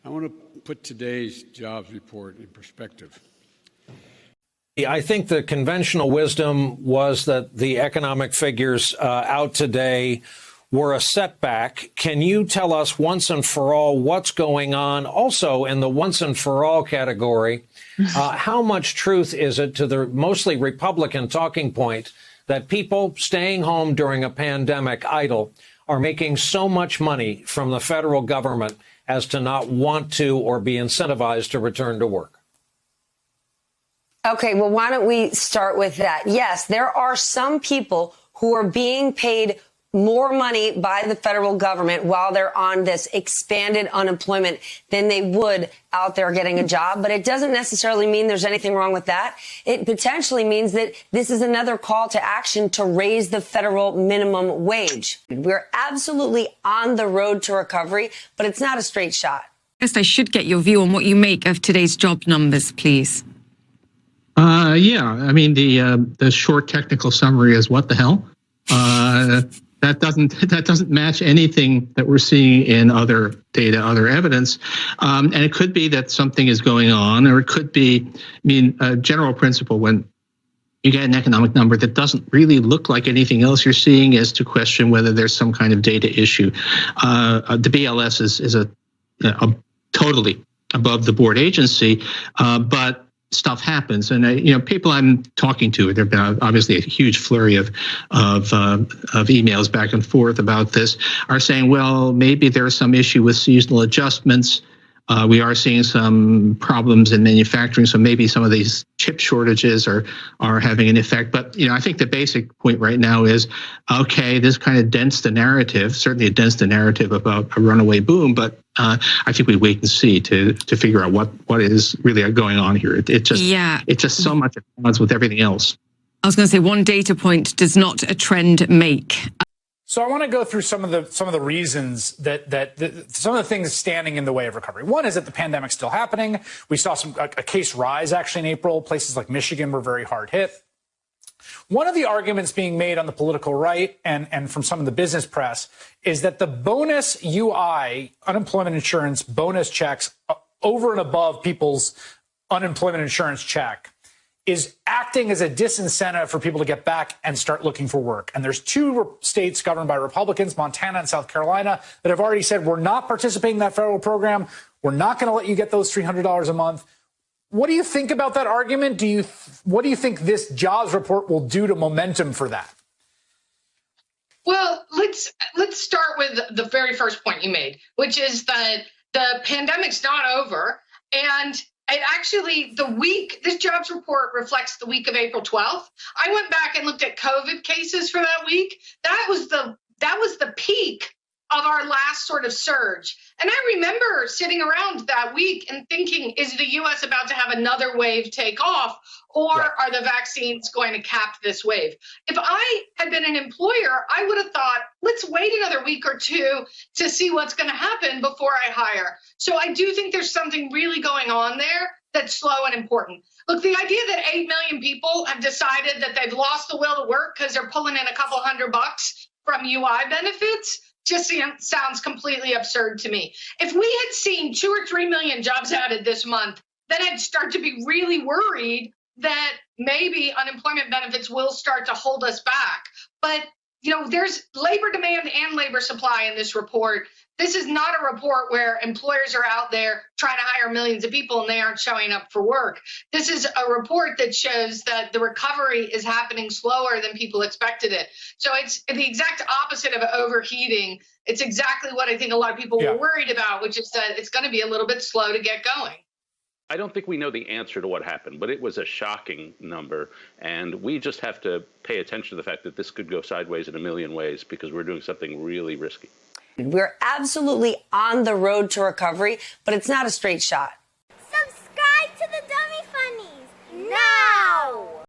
I want to put today's jobs report in perspective. I think the conventional wisdom was that the economic figures out today were a setback. Can you tell us once and for all what's going on? Also, in the once and for all category, how much truth is it to the mostly Republican talking point that people staying home during a pandemic idle are making so much money from the federal government as to not want to or be incentivized to return to work? Okay, well, why don't we start with that? Yes, there are some people who are being paid more money by the federal government while they're on this expanded unemployment than they would out there getting a job. But it doesn't necessarily mean there's anything wrong with that. It potentially means that this is another call to action to raise the federal minimum wage. We're absolutely on the road to recovery, but it's not a straight shot. First, I should get your view on what you make of today's job numbers, please. Yeah, I mean, the short technical summary is what the hell? That doesn't match anything that we're seeing in other data, other evidence. And it could be that something is going on, or it could be, a general principle when you get an economic number that doesn't really look like anything else you're seeing is to question whether there's some kind of data issue. The BLS is a totally above the board agency, but stuff happens, and people I'm talking to, there've been obviously a huge flurry of emails back and forth about this, are saying, well, maybe there's some issue with seasonal adjustments. We are seeing some problems in manufacturing, so maybe some of these chip shortages are having an effect. But I think the basic point right now is, okay, this kind of dents the narrative, certainly it dents the narrative about a runaway boom, but I think we wait and see to figure out what is really going on here. It's just so much at odds with everything else. I was going to say, one data point does not a trend make. So I want to go through some of the reasons that some of the things standing in the way of recovery. One is that the pandemic's still happening. We saw a case rise actually in April. Places like Michigan were very hard hit. One of the arguments being made on the political right and from some of the business press is that the bonus UI, unemployment insurance bonus checks over and above people's unemployment insurance check, is acting as a disincentive for people to get back and start looking for work. And there's two states governed by Republicans, Montana and South Carolina, that have already said, we're not participating in that federal program. We're not going to let you get those $300 a month. What do you think about that argument? What do you think this jobs report will do to momentum for that? Well, let's start with the very first point you made, which is that the pandemic's not over. And it actually, this jobs report reflects the week of April 12th. I went back and looked at COVID cases for that week. That was the peak of our last sort of surge. And I remember sitting around that week and thinking, is the U.S. about to have another wave take off, or are the vaccines going to cap this wave? If I had been an employer, I would have thought, let's wait another week or two to see what's going to happen before I hire. So I do think there's something really going on there that's slow and important. Look, the idea that 8 million people have decided that they've lost the will to work because they're pulling in a couple $100 from UI benefits just sounds completely absurd to me. If we had seen 2 or 3 million jobs added this month, then I'd start to be really worried that maybe unemployment benefits will start to hold us back. But, there's labor demand and labor supply in this report. This is not a report where employers are out there trying to hire millions of people and they aren't showing up for work. This is a report that shows that the recovery is happening slower than people expected it. So it's the exact opposite of overheating. It's exactly what I think a lot of people were worried about, which is that it's going to be a little bit slow to get going. I don't think we know the answer to what happened, but it was a shocking number. And we just have to pay attention to the fact that this could go sideways in a million ways because we're doing something really risky. We're absolutely on the road to recovery, but it's not a straight shot.